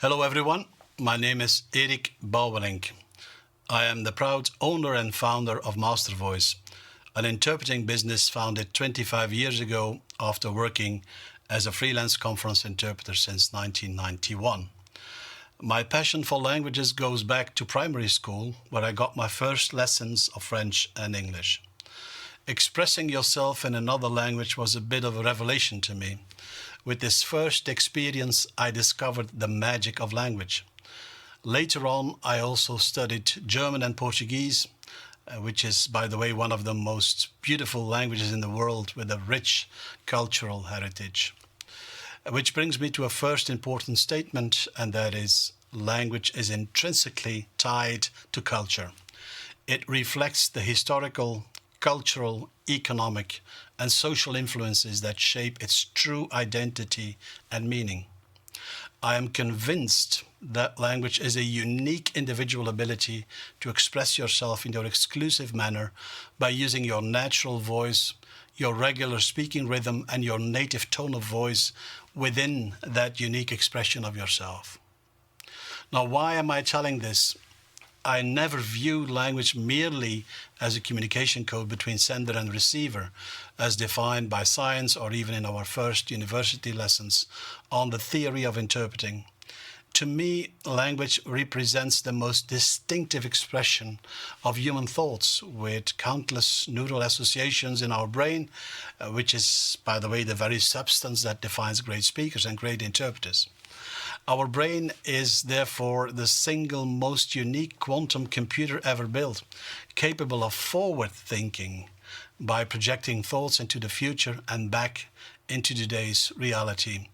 Hello everyone, my name is Erik Bouwelink. I am the proud owner and founder of Master Voice, an interpreting business founded 25 years ago after working as a freelance conference interpreter since 1991. My passion for languages goes back to primary school, where I got my first lessons of French and English. Expressing yourself in another language was a bit of a revelation to me. With this first experience, I discovered the magic of language. Later on, I also studied German and Portuguese, which is, by the way, one of the most beautiful languages in the world with a rich cultural heritage. Which brings me to a first important statement, and that is, language is intrinsically tied to culture. It reflects the historical, cultural, economic, and social influences that shape its true identity and meaning. I am convinced that language is a unique individual ability to express yourself in your exclusive manner by using your natural voice, your regular speaking rhythm, and your native tone of voice within that unique expression of yourself. Now, why am I telling this? I never view language merely as a communication code between sender and receiver, as defined by science or even in our first university lessons on the theory of interpreting. To me, language represents the most distinctive expression of human thoughts, with countless neural associations in our brain, which is, by the way, the very substance that defines great speakers and great interpreters. Our brain is therefore the single most unique quantum computer ever built, capable of forward thinking by projecting thoughts into the future and back into today's reality.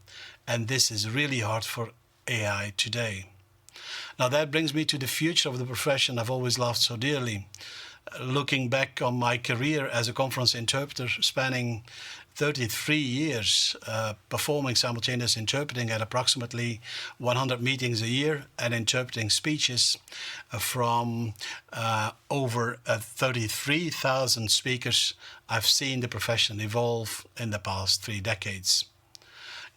And this is really hard for AI today. Now that brings me to the future of the profession I've always loved so dearly. Looking back on my career as a conference interpreter spanning 33 years, performing simultaneous interpreting at approximately 100 meetings a year and interpreting speeches from over 33,000 speakers, I've seen the profession evolve in the past 3 decades.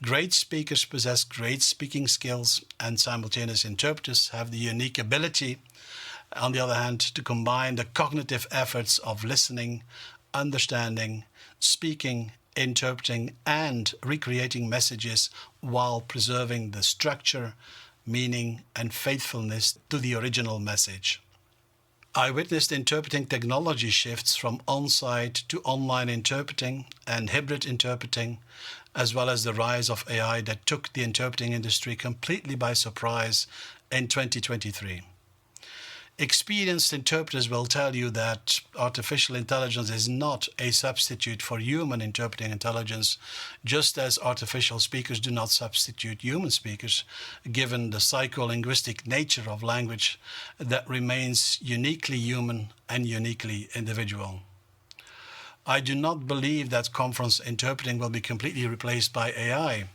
Great speakers possess great speaking skills, and simultaneous interpreters have the unique ability, on the other hand, to combine the cognitive efforts of listening, understanding, speaking, interpreting, and recreating messages while preserving the structure, meaning, and faithfulness to the original message. I witnessed interpreting technology shifts from on-site to online interpreting and hybrid interpreting, as well as the rise of AI that took the interpreting industry completely by surprise in 2023. Experienced interpreters will tell you that artificial intelligence is not a substitute for human interpreting intelligence, just as artificial speakers do not substitute human speakers, given the psycholinguistic nature of language that remains uniquely human and uniquely individual. I do not believe that conference interpreting will be completely replaced by AI.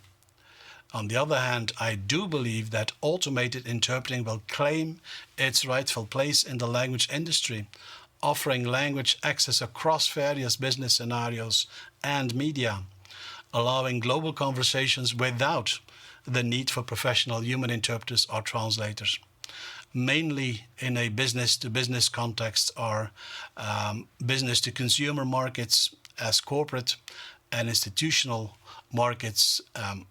On the other hand, I do believe that automated interpreting will claim its rightful place in the language industry, offering language access across various business scenarios and media, allowing global conversations without the need for professional human interpreters or translators, mainly in a business-to-business context or business-to-consumer markets, as corporate and institutional markets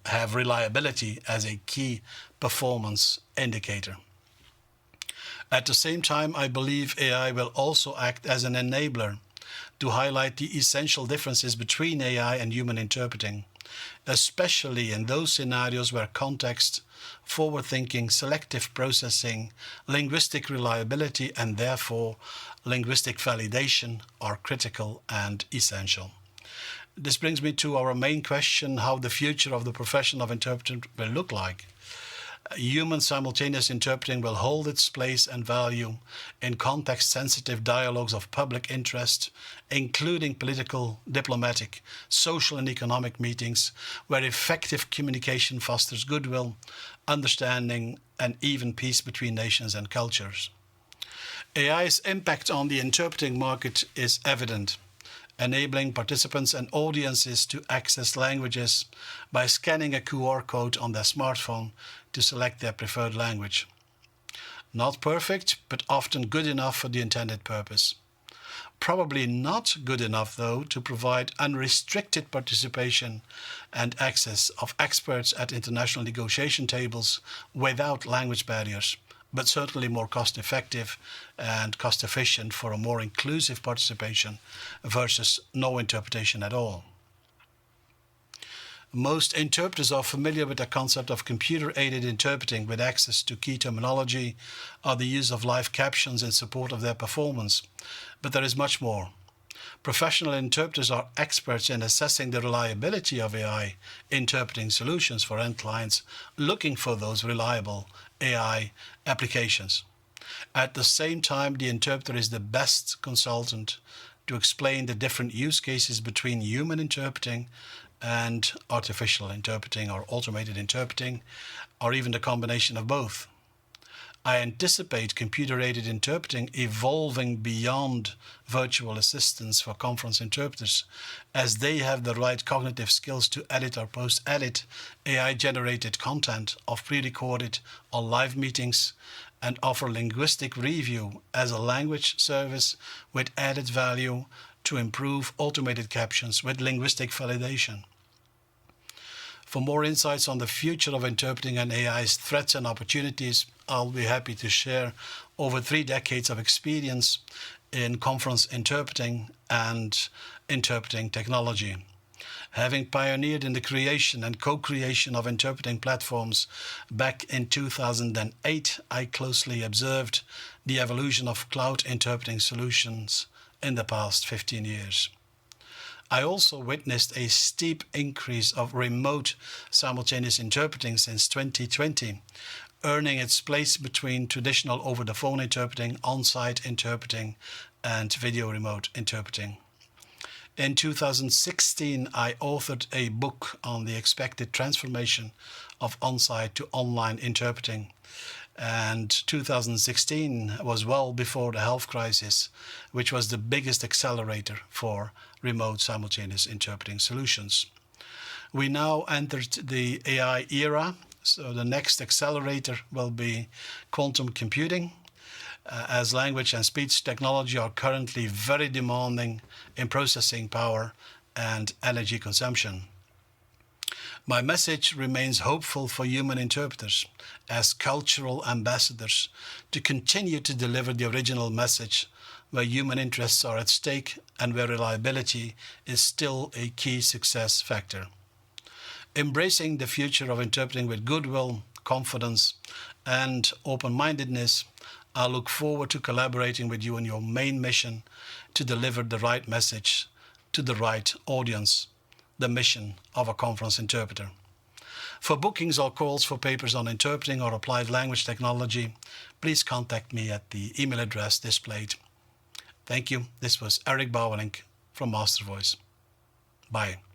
have reliability as a key performance indicator. At the same time, I believe AI will also act as an enabler to highlight the essential differences between AI and human interpreting, especially in those scenarios where context, forward-thinking, selective processing, linguistic reliability, and therefore linguistic validation are critical and essential. This brings me to our main question, how the future of the profession of interpreter will look like. Human simultaneous interpreting will hold its place and value in context-sensitive dialogues of public interest, including political, diplomatic, social and economic meetings, where effective communication fosters goodwill, understanding, and even peace between nations and cultures. AI's impact on the interpreting market is evident, enabling participants and audiences to access languages by scanning a QR code on their smartphone to select their preferred language. Not perfect, but often good enough for the intended purpose. Probably not good enough, though, to provide unrestricted participation and access of experts at international negotiation tables without language barriers, but certainly more cost-effective and cost-efficient for a more inclusive participation versus no interpretation at all. Most interpreters are familiar with the concept of computer-aided interpreting with access to key terminology or the use of live captions in support of their performance. But there is much more. Professional interpreters are experts in assessing the reliability of AI interpreting solutions for end clients looking for those reliable AI applications. At the same time, the interpreter is the best consultant to explain the different use cases between human interpreting and artificial interpreting or automated interpreting, or even the combination of both. I anticipate computer-aided interpreting evolving beyond virtual assistants for conference interpreters, as they have the right cognitive skills to edit or post-edit AI-generated content of pre-recorded or live meetings and offer linguistic review as a language service with added value to improve automated captions with linguistic validation. For more insights on the future of interpreting and AI's threats and opportunities, I'll be happy to share over 3 decades of experience in conference interpreting and interpreting technology. Having pioneered in the creation and co-creation of interpreting platforms back in 2008, I closely observed the evolution of cloud interpreting solutions in the past 15 years. I also witnessed a steep increase of remote simultaneous interpreting since 2020, earning its place between traditional over-the-phone interpreting, on-site interpreting, and video remote interpreting. In 2016, I authored a book on the expected transformation of on-site to online interpreting. And 2016 was well before the health crisis, which was the biggest accelerator for remote simultaneous interpreting solutions. We now entered the AI era, so the next accelerator will be quantum computing, as language and speech technology are currently very demanding in processing power and energy consumption. My message remains hopeful for human interpreters as cultural ambassadors to continue to deliver the original message where human interests are at stake and where reliability is still a key success factor. Embracing the future of interpreting with goodwill, confidence, and open-mindedness, I look forward to collaborating with you on your main mission to deliver the right message to the right audience, the mission of a conference interpreter. For bookings or calls for papers on interpreting or applied language technology, please contact me at the email address displayed. Thank you. This was Eric Bouwelink from Master Voice. Bye.